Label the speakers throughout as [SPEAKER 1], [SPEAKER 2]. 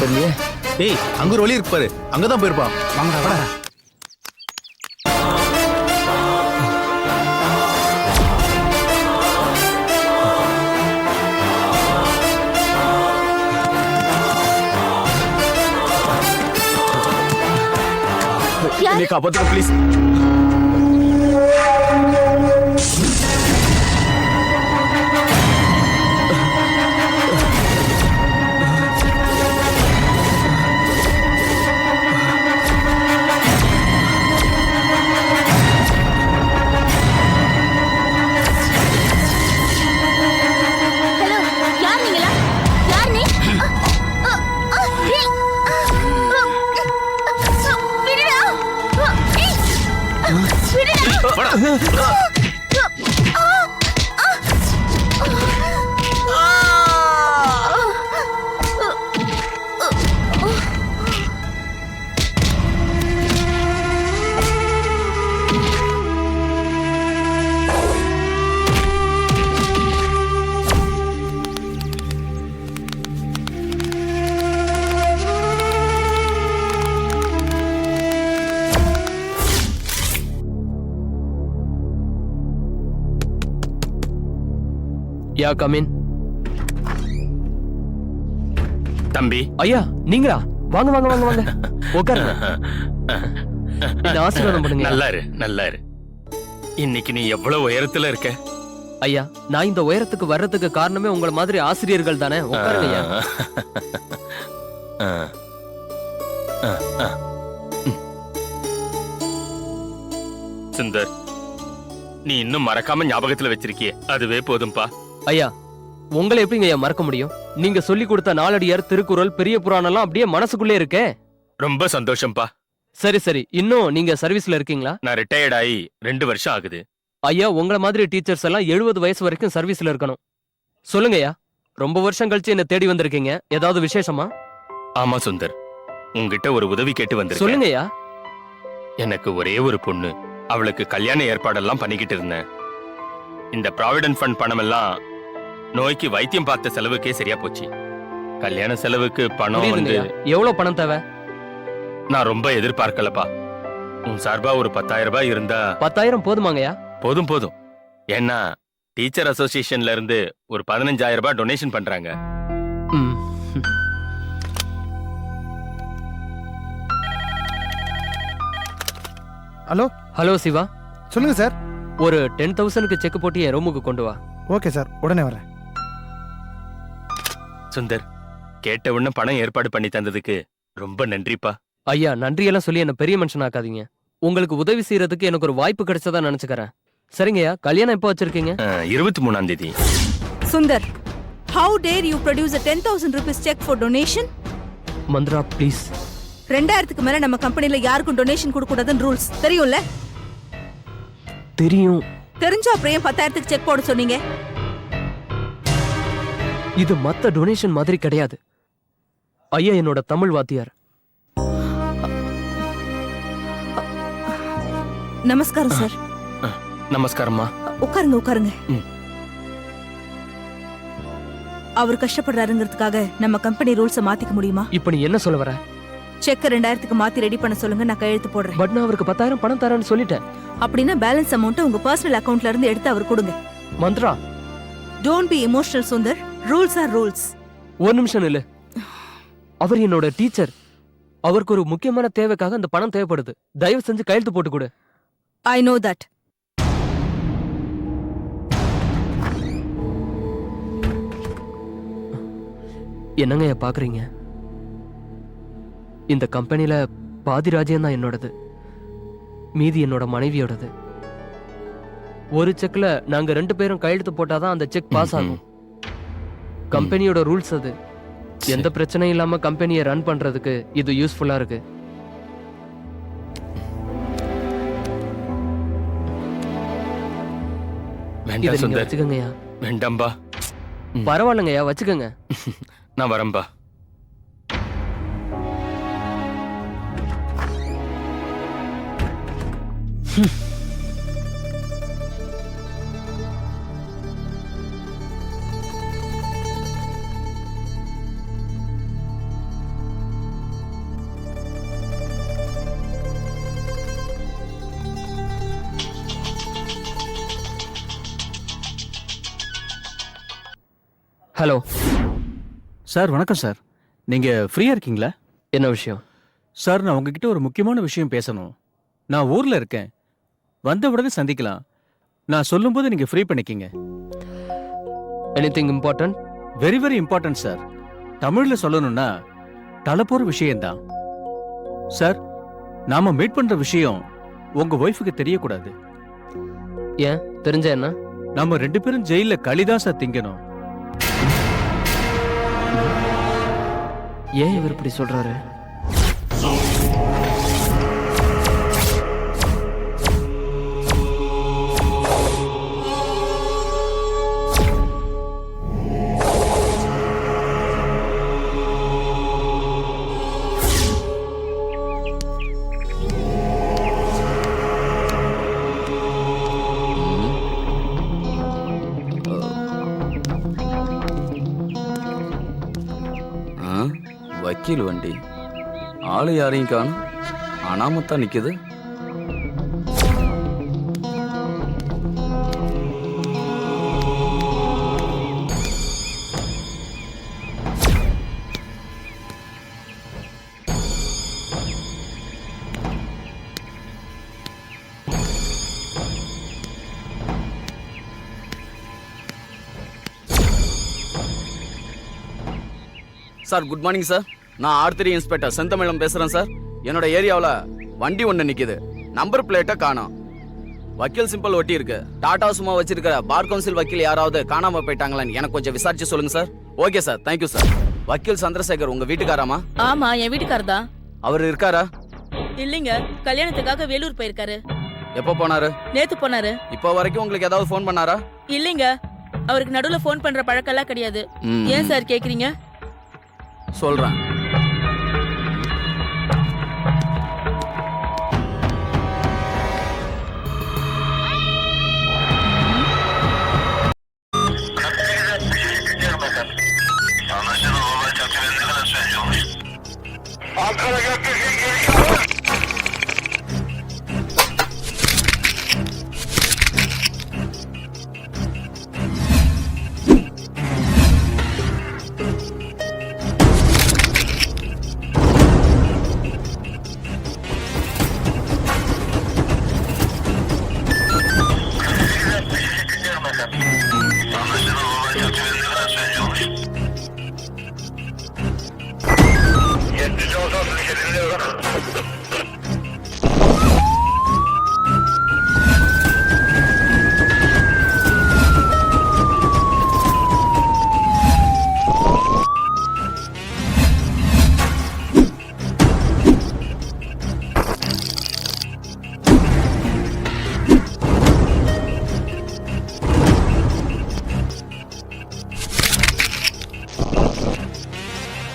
[SPEAKER 1] தெரியலையே.
[SPEAKER 2] ஏய் அங்க ஒரு வழி இருக்கு பாரு, அங்கதான் போயிருப்பான்.
[SPEAKER 1] வாங்கடா வாடா.
[SPEAKER 2] என்னை காப்பாத்துங்க ப்ளீஸ்.
[SPEAKER 1] Yeah come in.
[SPEAKER 3] தம்பி.
[SPEAKER 1] ஐயா நீங்களா? வாங்க வாங்க வாங்க வாங்க உட்காருங்க. என்ன ஆசீர்வாதம் பண்ணுங்க.
[SPEAKER 3] நல்லா இரு. இன்னைக்கு நீ எவ்வளவு உயரத்துல இருக்க?
[SPEAKER 1] ஐயா நான் இந்த உயரத்துக்கு வர்றதுக்கு காரணமே உங்கள மாதிரி ஆசிரியர்கள் தானே. உட்காருங்க ஐயா.
[SPEAKER 3] சுந்தர், நீ இன்னும் மறக்காம ஞாபகத்துல வச்சிருக்கியே, அதுவே போதும்பா.
[SPEAKER 1] ஐயா உங்களை எப்படிங்க ஐயா மறக்க முடியும்? நீங்க சொல்லி கொடுத்த நாலடியார், திருக்குறள், பெரிய புராணம் அப்படியே மனசுக்குள்ளே இருக்கே.
[SPEAKER 3] ரொம்ப சந்தோஷம்பா.
[SPEAKER 1] சரி சரி, இன்னும் நீங்க சர்வீஸ்ல இருக்கீங்களா?
[SPEAKER 3] நான் ரிட்டையர்ட் ஆகி 2 வருஷம் ஆகுது.
[SPEAKER 1] ஐயா உங்கள மாதிரி டீச்சர்ஸ் எல்லாம் 70 வயசு வரைக்கும் சர்வீஸ்ல இருக்கணும். சொல்லுங்க ஐயா, ரொம்ப வருஷம் கழிச்சு என்ன தேடி வந்திருக்கீங்க, ஏதாவது விசேஷமா?
[SPEAKER 3] ஆமா சுந்தர், உங்ககிட்ட ஒரு உதவி கேட்டு வந்திருக்கேன்.
[SPEAKER 1] சொல்லுங்க ஐயா.
[SPEAKER 3] எனக்கு ஒரே ஒரு பொண்ணு, அவளுக்கு கல்யாண ஏற்பாடெல்லாம் பண்ணிக்கிட்டு இருந்தேன். இந்த ப்ராவிடன்ட் ஃபண்ட் பணம் எல்லாம் நோய்க்கு வைத்தியம் பார்த்த செலவுக்கே சரியா போச்சு. கல்யாண செலவுக்கு பணம் வந்து
[SPEAKER 1] எவ்வளவு பணம் தேவை?
[SPEAKER 3] நான் ரொம்ப எதிர்பார்க்கலப்பா. உன் சார்பா ஒரு 10,000 ரூபாய் இருந்தா.
[SPEAKER 1] 10,000 போதுமாங்கய்யா?
[SPEAKER 3] போதும். ஏன்னா டீச்சர் அசோசியேஷன்ல இருந்து ஒரு 15,000 ரூபாய் டொனேஷன் பண்றாங்க.
[SPEAKER 4] Hello
[SPEAKER 1] hello Shiva.
[SPEAKER 4] சொல்லுங்க சார்.
[SPEAKER 1] ஒரு 10,000க்கு செக் போட்டு என் ரூமுக்கு கொண்டு வா.
[SPEAKER 4] ஓகே சார், உடனே வரேன்.
[SPEAKER 3] சுந்தர், கேட்ட உடனே பணம் ஏற்பாடு பண்ணி தந்ததுக்கு ரொம்ப நன்றிப்பா.
[SPEAKER 1] ஐயா நன்றியெல்லாம் சொல்லி என்ன பெரிய மனுஷன் ஆக்காதீங்க. உங்களுக்கு உதவி செய்யறதுக்கு எனக்கு ஒரு வாய்ப்பு கிடைச்சதா நினைச்சுக்கிறேன். சரிங்கய்யா, கல்யாணம் எப்போ வச்சிருக்கீங்க?
[SPEAKER 3] 23ஆம் தேதி.
[SPEAKER 5] Sundar, how dare you produce a 10,000 rupees check for donation?
[SPEAKER 1] Mantra please.
[SPEAKER 5] 2000க்கு மேல நம்ம கம்பெனில யாருக்கும் டொனேஷன் கொடுக்க கூடாதுன்னு ரூல்ஸ் தெரியும்ல?
[SPEAKER 1] தெரியும்.
[SPEAKER 5] தெரிஞ்சா அப்புறம் 10,000க்கு செக் போட சொன்னீங்க?
[SPEAKER 1] இது மத்த டொனேஷன் மாதிரி கிடையாது. ஐயா என்னோட தமிழ் வாத்தியார்.
[SPEAKER 5] நமஸ்காரம் சார்.
[SPEAKER 3] நமஸ்காரம்மா.
[SPEAKER 5] உட்காருங்க. அவர் கஷ்டப்படுறாருங்கிறதுக்காக நம்ம கம்பெனி ரூல்ஸ மாத்திக்க முடியுமா?
[SPEAKER 1] இப்ப நீ என்ன சொல்ல வர?
[SPEAKER 5] செக் 2000க்கு மாத்தி ரெடி பண்ண சொல்லுங்க, நான் கையெழுத்து போடுறேன்.
[SPEAKER 1] பட் நான் அவருக்கு 10,000 பணம் தரேன்னு சொல்லிட்டேன்.
[SPEAKER 5] அப்படின்னா பேலன்ஸ் அமௌண்ட் உங்க பர்சனல் அக்கவுண்ட்ல இருந்து எடுத்து அவர் கொடுங்க.
[SPEAKER 1] Mantra,
[SPEAKER 5] don't be emotional Sundar. Rules are rules.
[SPEAKER 1] ஒரு நிமிஷம் இல்ல. அவர் என்னோட டீச்சர். அவருக்கு ஒரு முக்கியமான தேவைக்காக அந்த பணம் தேவைப்படுது. தயவு செஞ்சு கையெழுத்து போட்டு கொடு.
[SPEAKER 5] I know that.
[SPEAKER 1] என்னங்க பாக்குறீங்க? இந்த கம்பெனில பாதி ராஜ்யம் தான் என்னோடது, மீதி என்னோட மனைவியோடது. ஒரு செக்ல நாங்க 2 பேரும் கையெழுத்து போட்டாதான் அந்த செக் பாஸ் ஆகும். கம்பெனியோட ரூல்ஸ் அது. எந்த பிரச்சனையும் இல்லாம கம்பெனியை ரன் பண்றதுக்கு இது யூஸ்ஃபுல்லா இருக்கு. வச்சுக்கோங்கய்யா.
[SPEAKER 3] வேண்டாம்பா.
[SPEAKER 1] பரவாயில்லங்கய்யா, வச்சுக்கோங்க.
[SPEAKER 3] நான் வரம்பா.
[SPEAKER 1] ஹலோ.
[SPEAKER 6] சார் வணக்கம் சார். நீங்க ஃப்ரீயா இருக்கீங்களா?
[SPEAKER 1] என்ன விஷயம்?
[SPEAKER 6] சார் நான் உங்ககிட்ட ஒரு முக்கியமான விஷயம் பேசணும். நான் ஊர்ல இருக்கேன், வந்த உடனே சந்திக்கலாம். நான் சொல்லும்போது நீங்க ஃப்ரீ பண்ணிக்கிங்க.
[SPEAKER 1] Anything important?
[SPEAKER 6] Very very important sir. தமிழ்ல சொல்லணும்னா தலப்போற விஷயம்தான். சார் நாம மீட் பண்ற விஷயம் உங்க ஒய்ஃபுக்கு தெரியக்கூடாது.
[SPEAKER 1] ஏன்? தெரிஞ்ச என்ன?
[SPEAKER 6] நம்ம 2 பேரும் ஜெயில களிதான் சார் திங்கணும்.
[SPEAKER 1] ஏன் இவர் இப்படி சொல்றாரு?
[SPEAKER 7] வக்கீல் வண்டி ஆளு யாரையும் காணும், அனாமத்தா நிக்குது. Sir good morning sir. நான் R3 இன்ஸ்பெக்டர் செந்தமிழம் பேசுறேன் சார். என்னோட ஏரியாவில் வண்டி ஒன்று நிக்குது, நம்பர் பிளேட்டை காணோம். வக்கீல் சிம்பிள் ஒட்டி இருக்கு. டாடா சும்மா வச்சிருக்கிற பார் கவுன்சில் வக்கீல் யாராவது காணாம போயிட்டாங்களான்னு எனக்கு கொஞ்சம் விசாரிச்சு சொல்லுங்க sir. Okay sir, thank you sir. வக்கீல் சந்திரசேகர் உங்க வீட்டுக்காராமா?
[SPEAKER 8] ஆமா, என் வீட்டுக்காரர் தான்.
[SPEAKER 7] அவர் இருக்காரா?
[SPEAKER 8] இல்லைங்க, கல்யாணத்துக்காக வேலூர் போயிருக்காரு.
[SPEAKER 7] எப்போ போனாரு?
[SPEAKER 8] நேத்து போனாரு.
[SPEAKER 7] இப்போ வரைக்கும் உங்களுக்கு ஏதாவது ஃபோன் பண்ணாரா?
[SPEAKER 8] இல்லைங்க, அவருக்கு நடுவுல ஃபோன் பண்ற பழக்கம்லாம் கிடையாது. ஏன் சார் கேக்குறீங்க?
[SPEAKER 7] சொல்றேன்.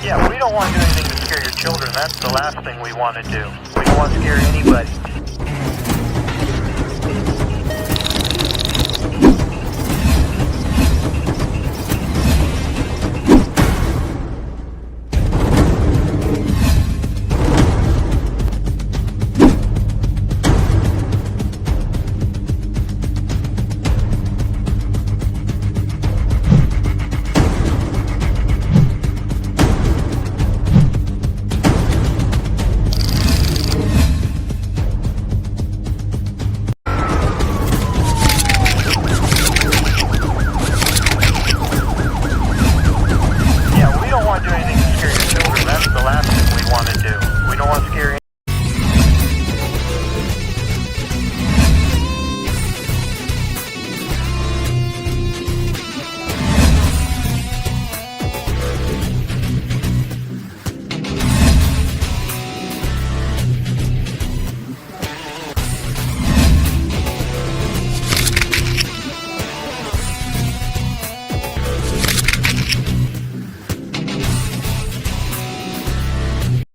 [SPEAKER 9] Yeah, we don't want to do anything to scare your children. That's the last thing we want to do. We don't want to scare anybody.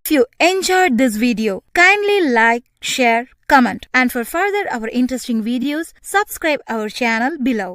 [SPEAKER 5] If you enjoyed this video, kindly like, share, comment, and for further our interesting videos, subscribe our channel below.